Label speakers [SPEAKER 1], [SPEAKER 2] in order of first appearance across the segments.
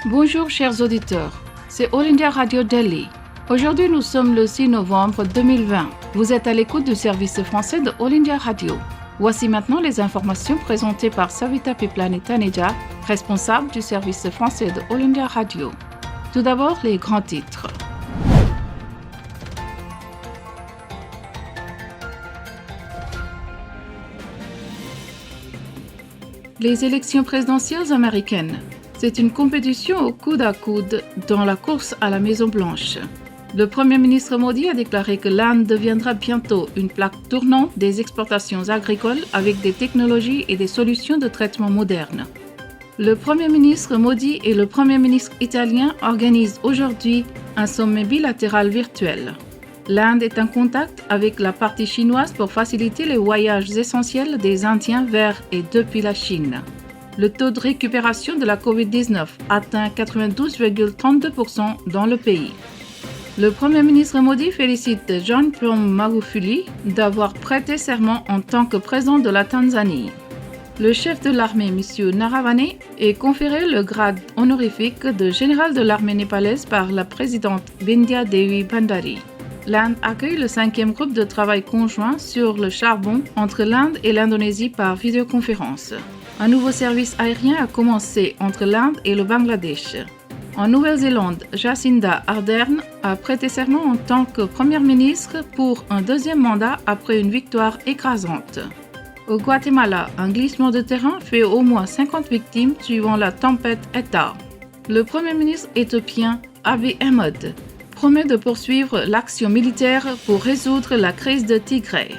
[SPEAKER 1] Bonjour chers auditeurs, c'est All India Radio Delhi. Aujourd'hui nous sommes le 6 novembre 2020. Vous êtes à l'écoute du service français de All India Radio. Voici maintenant les informations présentées par Savita Piplani Taneja, responsable du service français de All India Radio. Tout d'abord, les grands titres. Les élections présidentielles américaines. C'est une compétition au coude à coude dans la course à la Maison-Blanche. Le Premier ministre Modi a déclaré que l'Inde deviendra bientôt une plaque tournante des exportations agricoles avec des technologies et des solutions de traitement modernes. Le Premier ministre Modi et le Premier ministre italien organisent aujourd'hui un sommet bilatéral virtuel. L'Inde est en contact avec la partie chinoise pour faciliter les voyages essentiels des Indiens vers et depuis la Chine. Le taux de récupération de la COVID-19 atteint 92,32% dans le pays. Le Premier ministre Modi félicite John Pombe Magufuli d'avoir prêté serment en tant que président de la Tanzanie. Le chef de l'armée, M. Naravane, est conféré le grade honorifique de général de l'armée népalaise par la présidente Bindya Devi Bhandari. L'Inde accueille le 5e groupe de travail conjoint sur le charbon entre l'Inde et l'Indonésie par vidéoconférence. Un nouveau service aérien a commencé entre l'Inde et le Bangladesh. En Nouvelle-Zélande, Jacinda Ardern a prêté serment en tant que première ministre pour un deuxième mandat après une victoire écrasante. Au Guatemala, un glissement de terrain fait au moins 50 victimes suivant la tempête Eta. Le Premier ministre éthiopien Abiy Ahmed promet de poursuivre l'action militaire pour résoudre la crise de Tigré.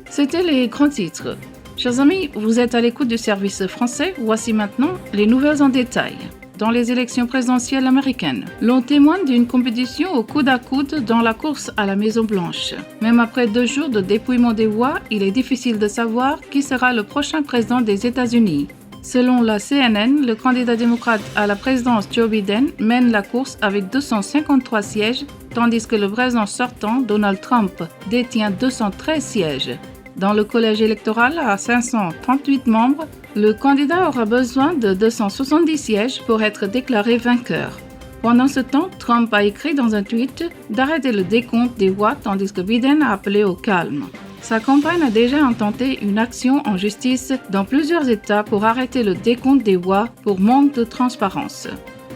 [SPEAKER 1] C'était les grands titres. Chers amis, vous êtes à l'écoute du service français. Voici maintenant les nouvelles en détail. Dans les élections présidentielles américaines, l'on témoigne d'une compétition au coude à coude dans la course à la Maison-Blanche. Même après 2 jours de dépouillement des voix, il est difficile de savoir qui sera le prochain président des États-Unis. Selon la CNN, le candidat démocrate à la présidence Joe Biden mène la course avec 253 sièges, tandis que le président sortant, Donald Trump, détient 213 sièges. Dans le collège électoral à 538 membres, le candidat aura besoin de 270 sièges pour être déclaré vainqueur. Pendant ce temps, Trump a écrit dans un tweet d'arrêter le décompte des voix tandis que Biden a appelé au calme. Sa campagne a déjà intenté une action en justice dans plusieurs États pour arrêter le décompte des voix pour manque de transparence.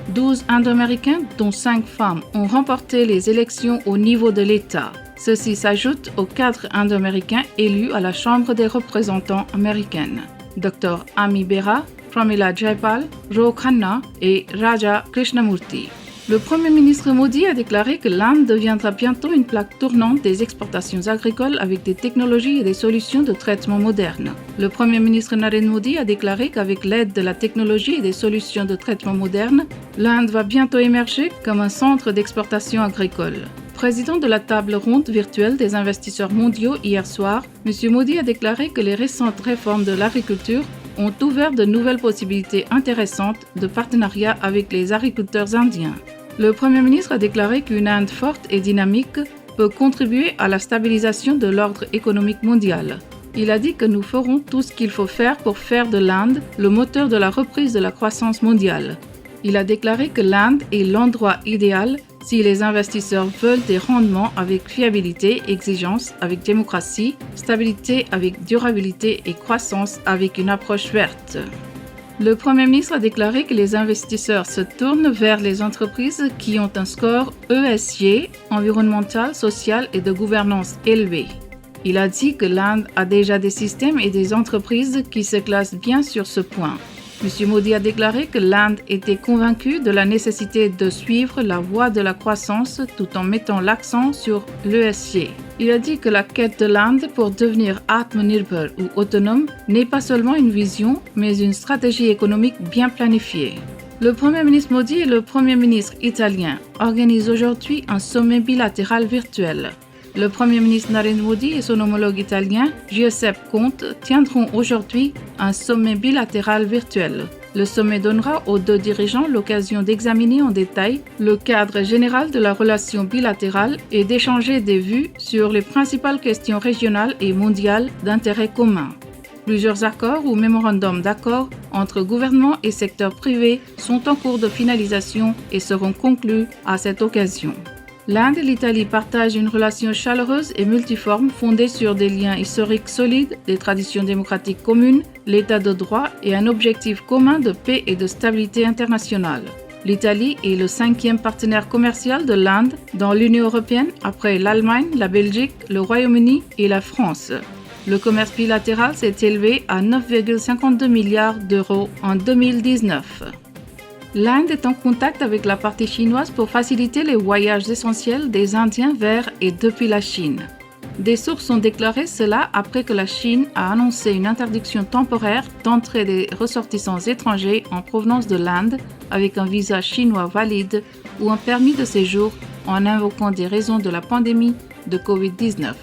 [SPEAKER 1] 12 Indo-Américains, dont 5 femmes, ont remporté les élections au niveau de l'État. Ceci s'ajoute aux 4 Indo-Américains élus à la Chambre des représentants américaine. Dr. Ami Bera, Pramila Jayapal, Ro Khanna et Raja Krishnamurti. Le Premier ministre Modi a déclaré que l'Inde deviendra bientôt une plaque tournante des exportations agricoles avec des technologies et des solutions de traitement modernes. Le Premier ministre Narendra Modi a déclaré qu'avec l'aide de la technologie et des solutions de traitement modernes, l'Inde va bientôt émerger comme un centre d'exportation agricole. Président de la table ronde virtuelle des investisseurs mondiaux hier soir, M. Modi a déclaré que les récentes réformes de l'agriculture ont ouvert de nouvelles possibilités intéressantes de partenariat avec les agriculteurs indiens. Le Premier ministre a déclaré qu'une Inde forte et dynamique peut contribuer à la stabilisation de l'ordre économique mondial. Il a dit que nous ferons tout ce qu'il faut faire pour faire de l'Inde le moteur de la reprise de la croissance mondiale. Il a déclaré que l'Inde est l'endroit idéal si les investisseurs veulent des rendements avec fiabilité, exigence avec démocratie, stabilité avec durabilité et croissance avec une approche verte. Le Premier ministre a déclaré que les investisseurs se tournent vers les entreprises qui ont un score ESG, environnemental, social et de gouvernance élevé. Il a dit que l'Inde a déjà des systèmes et des entreprises qui se classent bien sur ce point. M. Modi a déclaré que l'Inde était convaincue de la nécessité de suivre la voie de la croissance tout en mettant l'accent sur l'ESG. Il a dit que la quête de l'Inde pour devenir Atmanirbhar ou autonome n'est pas seulement une vision, mais une stratégie économique bien planifiée. Le Premier ministre Modi et le Premier ministre italien organisent aujourd'hui un sommet bilatéral virtuel. Le Premier ministre Narendra Modi et son homologue italien, Giuseppe Conte, tiendront aujourd'hui un sommet bilatéral virtuel. Le sommet donnera aux 2 dirigeants l'occasion d'examiner en détail le cadre général de la relation bilatérale et d'échanger des vues sur les principales questions régionales et mondiales d'intérêt commun. Plusieurs accords ou mémorandums d'accord entre gouvernement et secteur privé sont en cours de finalisation et seront conclus à cette occasion. L'Inde et l'Italie partagent une relation chaleureuse et multiforme fondée sur des liens historiques solides, des traditions démocratiques communes, l'état de droit et un objectif commun de paix et de stabilité internationale. L'Italie est le 5e partenaire commercial de l'Inde dans l'Union européenne après l'Allemagne, la Belgique, le Royaume-Uni et la France. Le commerce bilatéral s'est élevé à 9,52 milliards d'euros en 2019. L'Inde est en contact avec la partie chinoise pour faciliter les voyages essentiels des Indiens vers et depuis la Chine. Des sources ont déclaré cela après que la Chine a annoncé une interdiction temporaire d'entrée des ressortissants étrangers en provenance de l'Inde avec un visa chinois valide ou un permis de séjour en invoquant des raisons de la pandémie de Covid-19.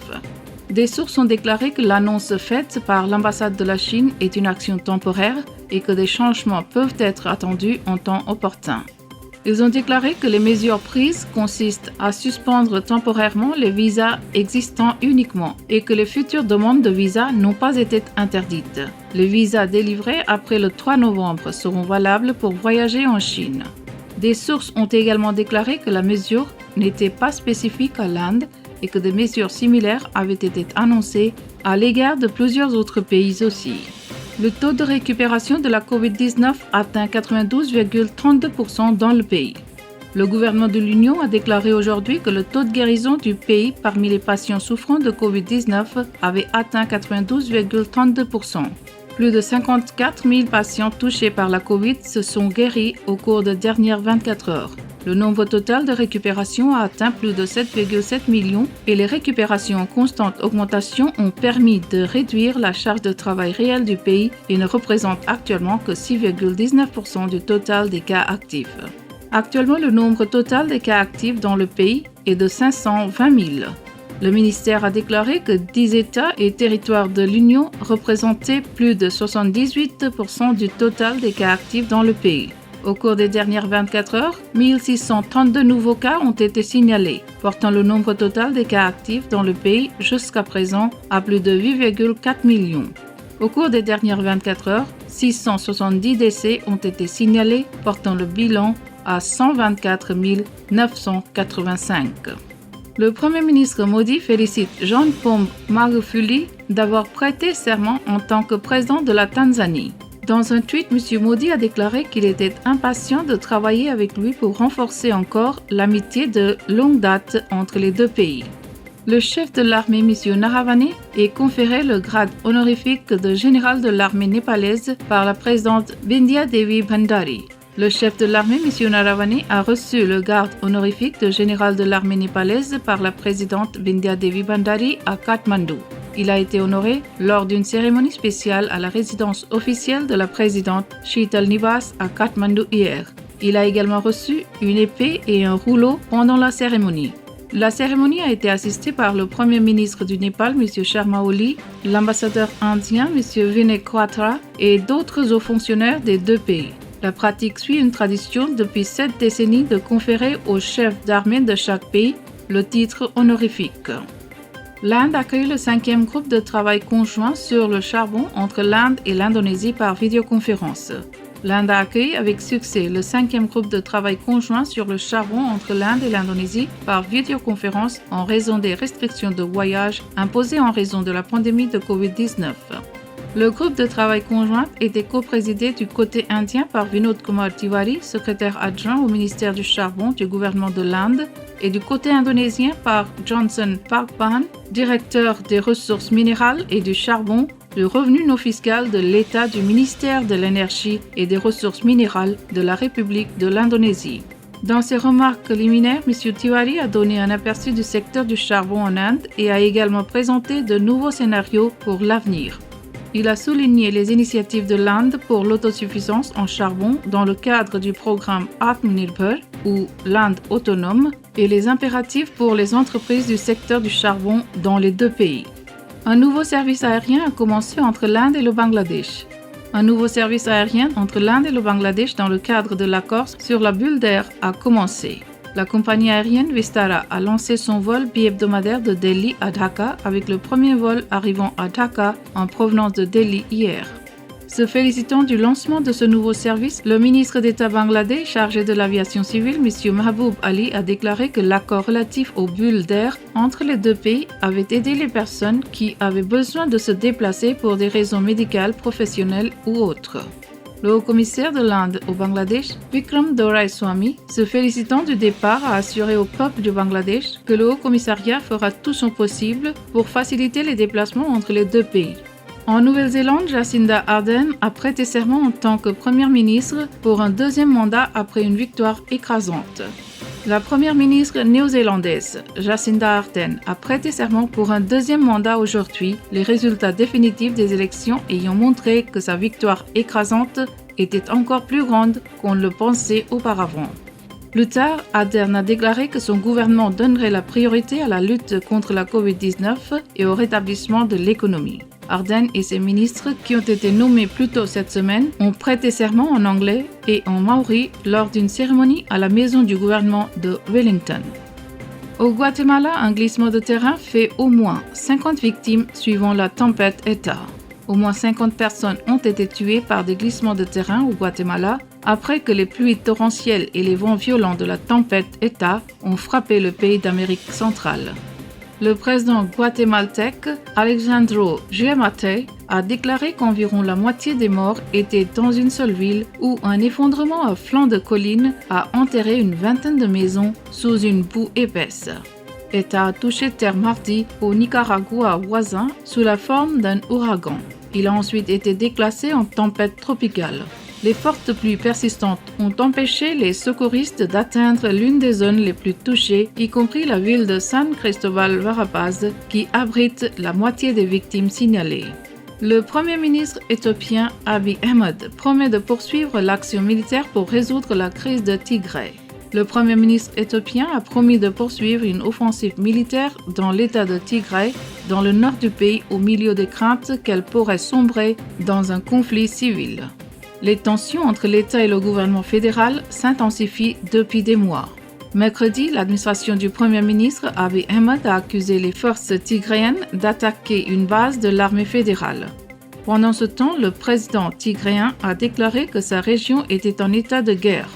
[SPEAKER 1] Des sources ont déclaré que l'annonce faite par l'ambassade de la Chine est une action temporaire et que des changements peuvent être attendus en temps opportun. Ils ont déclaré que les mesures prises consistent à suspendre temporairement les visas existants uniquement et que les futures demandes de visa n'ont pas été interdites. Les visas délivrés après le 3 novembre seront valables pour voyager en Chine. Des sources ont également déclaré que la mesure n'était pas spécifique à l'Inde et que des mesures similaires avaient été annoncées à l'égard de plusieurs autres pays aussi. Le taux de récupération de la COVID-19 atteint 92,32% dans le pays. Le gouvernement de l'Union a déclaré aujourd'hui que le taux de guérison du pays parmi les patients souffrant de COVID-19 avait atteint 92,32%. Plus de 54 000 patients touchés par la COVID se sont guéris au cours des dernières 24 heures. Le nombre total de récupérations a atteint plus de 7,7 millions et les récupérations en constante augmentation ont permis de réduire la charge de travail réelle du pays et ne représentent actuellement que 6,19% du total des cas actifs. Actuellement, le nombre total des cas actifs dans le pays est de 520 000. Le ministère a déclaré que 10 États et territoires de l'Union représentaient plus de 78% du total des cas actifs dans le pays. Au cours des dernières 24 heures, 1632 nouveaux cas ont été signalés, portant le nombre total des cas actifs dans le pays jusqu'à présent à plus de 8,4 millions. Au cours des dernières 24 heures, 670 décès ont été signalés, portant le bilan à 124 985. Le Premier ministre Modi félicite John Pombe Magufuli d'avoir prêté serment en tant que président de la Tanzanie. Dans un tweet, M. Modi a déclaré qu'il était impatient de travailler avec lui pour renforcer encore l'amitié de longue date entre les deux pays. Le chef de l'armée, M. Naravane, est conféré le grade honorifique de général de l'armée népalaise par la présidente Bindya Devi Bhandari. Le chef de l'armée, M. Naravane, a reçu le grade honorifique de général de l'armée népalaise par la présidente Bindya Devi Bhandari à Katmandou. Il a été honoré lors d'une cérémonie spéciale à la résidence officielle de la présidente Sheetal Nivas à Katmandou hier. Il a également reçu une épée et un rouleau pendant la cérémonie. La cérémonie a été assistée par le Premier ministre du Népal, M. Sharma Oli, l'ambassadeur indien, M. Vinay Quatra et d'autres hauts fonctionnaires des deux pays. La pratique suit une tradition depuis 7 décennies de conférer aux chefs d'armée de chaque pays le titre honorifique. L'Inde accueille le 5e groupe de travail conjoint sur le charbon entre l'Inde et l'Indonésie par vidéoconférence. L'Inde a accueilli avec succès le 5e groupe de travail conjoint sur le charbon entre l'Inde et l'Indonésie par vidéoconférence en raison des restrictions de voyage imposées en raison de la pandémie de COVID-19. Le groupe de travail conjoint était coprésidé du côté indien par Vinod Kumar Tiwari, secrétaire adjoint au ministère du Charbon du gouvernement de l'Inde, et du côté indonésien par Johnson Parkban, directeur des ressources minérales et du charbon, du revenu non fiscal de l'État du ministère de l'Énergie et des ressources minérales de la République de l'Indonésie. Dans ses remarques liminaires, M. Tiwari a donné un aperçu du secteur du charbon en Inde et a également présenté de nouveaux scénarios pour l'avenir. Il a souligné les initiatives de l'Inde pour l'autosuffisance en charbon dans le cadre du programme Atmanirbhar ou l'Inde autonome et les impératifs pour les entreprises du secteur du charbon dans les deux pays. Un nouveau service aérien a commencé entre l'Inde et le Bangladesh. Un nouveau service aérien entre l'Inde et le Bangladesh dans le cadre de l'accord sur la bulle d'air a commencé. La compagnie aérienne Vistara a lancé son vol bi-hebdomadaire de Delhi à Dhaka avec le premier vol arrivant à Dhaka en provenance de Delhi hier. Se félicitant du lancement de ce nouveau service, le ministre d'État bangladais chargé de l'aviation civile, M. Mahboub Ali, a déclaré que l'accord relatif aux bulles d'air entre les deux pays avait aidé les personnes qui avaient besoin de se déplacer pour des raisons médicales, professionnelles ou autres. Le haut-commissaire de l'Inde au Bangladesh, Vikram Doraiswamy, se félicitant du départ, a assuré au peuple du Bangladesh que le Haut-Commissariat fera tout son possible pour faciliter les déplacements entre les deux pays. En Nouvelle-Zélande, Jacinda Ardern a prêté serment en tant que première ministre pour un deuxième mandat après une victoire écrasante. La première ministre néo-zélandaise, Jacinda Ardern, a prêté serment pour un deuxième mandat aujourd'hui, les résultats définitifs des élections ayant montré que sa victoire écrasante était encore plus grande qu'on le pensait auparavant. Plus tard, Ardern a déclaré que son gouvernement donnerait la priorité à la lutte contre la COVID-19 et au rétablissement de l'économie. Ardern et ses ministres, qui ont été nommés plus tôt cette semaine, ont prêté serment en anglais et en maori lors d'une cérémonie à la maison du gouvernement de Wellington. Au Guatemala, un glissement de terrain fait au moins 50 victimes suivant la tempête Eta. Au moins 50 personnes ont été tuées par des glissements de terrain au Guatemala après que les pluies torrentielles et les vents violents de la tempête Eta ont frappé le pays d'Amérique centrale. Le président guatémaltèque Alejandro Giammattei a déclaré qu'environ la moitié des morts étaient dans une seule ville où un effondrement à flanc de colline a enterré une vingtaine de maisons sous une boue épaisse. Eta a touché terre mardi au Nicaragua voisin sous la forme d'un ouragan. Il a ensuite été déclassé en tempête tropicale. Les fortes pluies persistantes ont empêché les secouristes d'atteindre l'une des zones les plus touchées, y compris la ville de San Cristóbal Varapaz, qui abrite la moitié des victimes signalées. Le Premier ministre éthiopien Abiy Ahmed promet de poursuivre l'action militaire pour résoudre la crise de Tigray. Le Premier ministre éthiopien a promis de poursuivre une offensive militaire dans l'État de Tigray, dans le nord du pays, au milieu des craintes qu'elle pourrait sombrer dans un conflit civil. Les tensions entre l'État et le gouvernement fédéral s'intensifient depuis des mois. Mercredi, l'administration du Premier ministre Abiy Ahmed a accusé les forces tigrayennes d'attaquer une base de l'armée fédérale. Pendant ce temps, le président tigréen a déclaré que sa région était en état de guerre.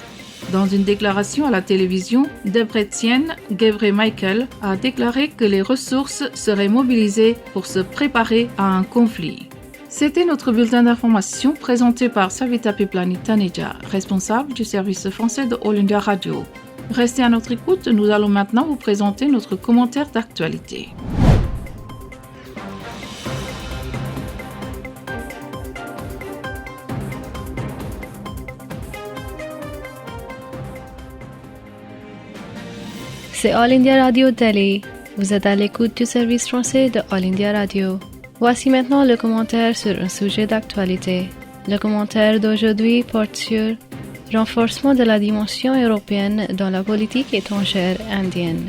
[SPEAKER 1] Dans une déclaration à la télévision, Debretsion Gebremichael a déclaré que les ressources seraient mobilisées pour se préparer à un conflit. C'était notre bulletin d'information présenté par Savita Piplani Taneja, responsable du service français de All India Radio. Restez à notre écoute, nous allons maintenant vous présenter notre commentaire d'actualité.
[SPEAKER 2] C'est All India Radio Delhi. Vous êtes à l'écoute du service français de All India Radio. Voici maintenant le commentaire sur un sujet d'actualité. Le commentaire d'aujourd'hui porte sur renforcement de la dimension européenne dans la politique étrangère indienne.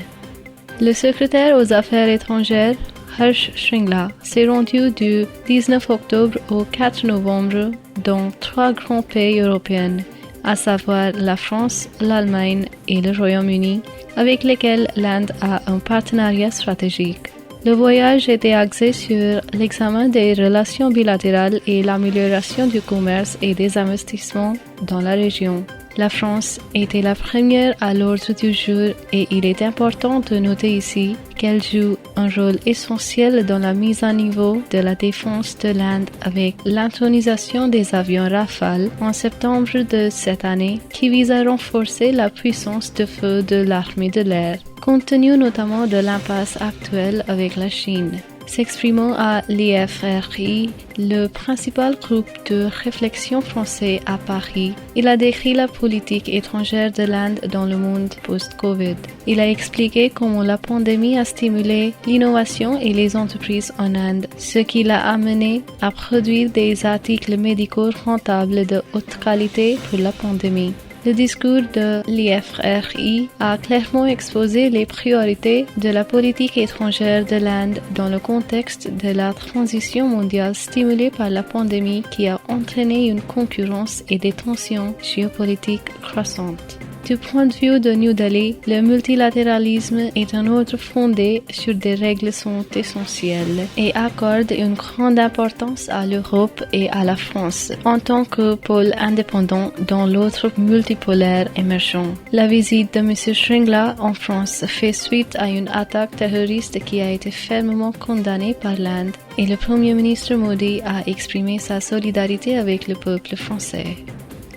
[SPEAKER 2] Le secrétaire aux Affaires étrangères, Harsh Shringla, s'est rendu du 19 octobre au 4 novembre dans 3 grands pays européens, à savoir la France, l'Allemagne et le Royaume-Uni, avec lesquels l'Inde a un partenariat stratégique. Le voyage était axé sur l'examen des relations bilatérales et l'amélioration du commerce et des investissements dans la région. La France était la première à l'ordre du jour et il est important de noter ici qu'elle joue un rôle essentiel dans la mise à niveau de la défense de l'Inde avec l'intronisation des avions Rafale en septembre de cette année qui vise à renforcer la puissance de feu de l'armée de l'air, compte tenu notamment de l'impasse actuelle avec la Chine. S'exprimant à l'IFRI, le principal groupe de réflexion français à Paris, il a décrit la politique étrangère de l'Inde dans le monde post-Covid. Il a expliqué comment la pandémie a stimulé l'innovation et les entreprises en Inde, ce qui l'a amené à produire des articles médicaux rentables de haute qualité pour la pandémie. Le discours de l'IFRI a clairement exposé les priorités de la politique étrangère de l'Inde dans le contexte de la transition mondiale stimulée par la pandémie qui a entraîné une concurrence et des tensions géopolitiques croissantes. Du point de vue de New Delhi, le multilatéralisme est un ordre fondé sur des règles sont essentielles et accorde une grande importance à l'Europe et à la France en tant que pôle indépendant dans l'autre multipolaire émergent. La visite de M. Shringla en France fait suite à une attaque terroriste qui a été fermement condamnée par l'Inde et le Premier ministre Modi a exprimé sa solidarité avec le peuple français.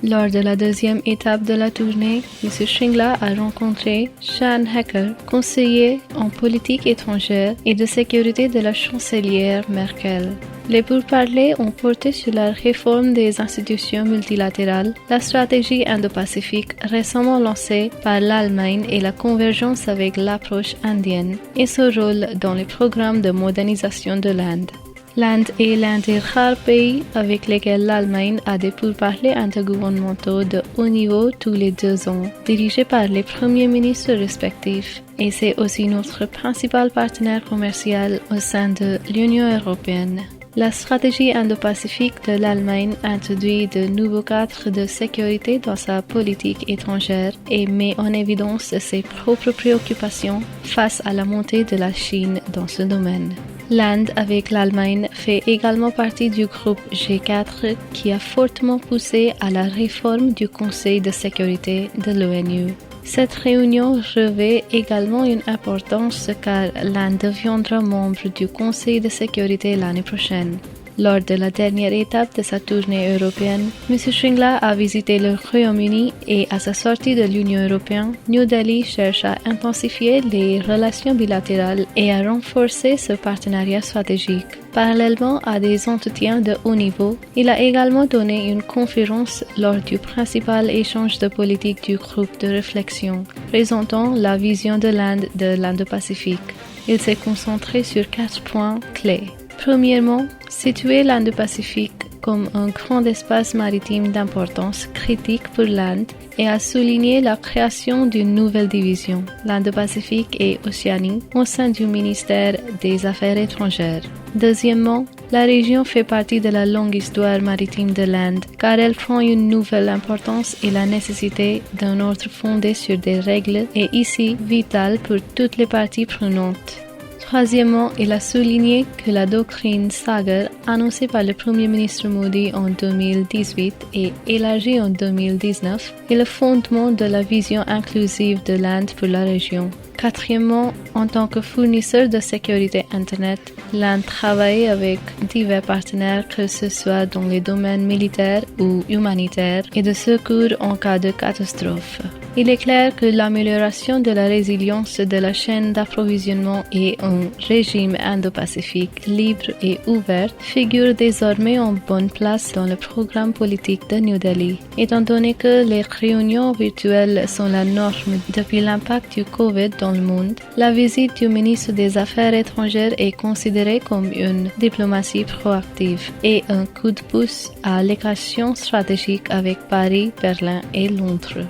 [SPEAKER 2] Lors de la deuxième étape de la tournée, M. Shringla a rencontré Sean Hacker, conseiller en politique étrangère et de sécurité de la chancelière Merkel. Les pourparlers ont porté sur la réforme des institutions multilatérales, la stratégie Indo-Pacifique récemment lancée par l'Allemagne et la convergence avec l'approche indienne et son rôle dans les programmes de modernisation de l'Inde. L'Inde est l'un des rares pays avec lesquels l'Allemagne a des pourparlers intergouvernementaux de haut niveau tous les 2 ans, dirigés par les premiers ministres respectifs, et c'est aussi notre principal partenaire commercial au sein de l'Union européenne. La stratégie Indo-Pacifique de l'Allemagne introduit de nouveaux cadres de sécurité dans sa politique étrangère et met en évidence ses propres préoccupations face à la montée de la Chine dans ce domaine. L'Inde, avec l'Allemagne, fait également partie du groupe G4 qui a fortement poussé à la réforme du Conseil de sécurité de l'ONU. Cette réunion revêt également une importance car l'Inde deviendra membre du Conseil de sécurité l'année prochaine. Lors de la dernière étape de sa tournée européenne, M. Shringla a visité le Royaume-Uni et à sa sortie de l'Union européenne, New Delhi cherche à intensifier les relations bilatérales et à renforcer ce partenariat stratégique. Parallèlement à des entretiens de haut niveau, il a également donné une conférence lors du principal échange de politique du groupe de réflexion, présentant la vision de l'Inde de l'Indo-Pacifique. Il s'est concentré sur 4 points clés. Premièrement, situer l'Indo-Pacifique comme un grand espace maritime d'importance critique pour l'Inde et a souligné la création d'une nouvelle division, l'Indo-Pacifique et Océanie, au sein du ministère des Affaires étrangères. Deuxièmement, la région fait partie de la longue histoire maritime de l'Inde, car elle prend une nouvelle importance et la nécessité d'un ordre fondé sur des règles est ici vitale pour toutes les parties prenantes. Troisièmement, il a souligné que la doctrine Sagar, annoncée par le Premier ministre Modi en 2018 et élargie en 2019, est le fondement de la vision inclusive de l'Inde pour la région. Quatrièmement, en tant que fournisseur de sécurité Internet, l'Inde travaille avec divers partenaires, que ce soit dans les domaines militaires ou humanitaires et de secours en cas de catastrophe. Il est clair que l'amélioration de la résilience de la chaîne d'approvisionnement et un régime Indo-Pacifique libre et ouvert figure désormais en bonne place dans le programme politique de New Delhi. Étant donné que les réunions virtuelles sont la norme depuis l'impact du Covid dans le monde, la visite du ministre des Affaires étrangères est considérée comme une diplomatie proactive et un coup de pouce à l'équation stratégique avec Paris, Berlin et Londres.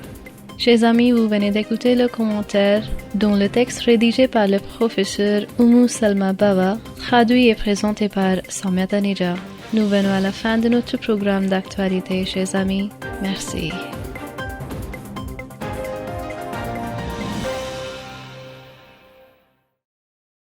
[SPEAKER 2] Chers amis, vous venez d'écouter le commentaire dont le texte rédigé par le professeur Oumu Salma Baba, traduit et présenté par Samia Tanija. Nous venons à la fin de notre programme d'actualité, chers amis. Merci.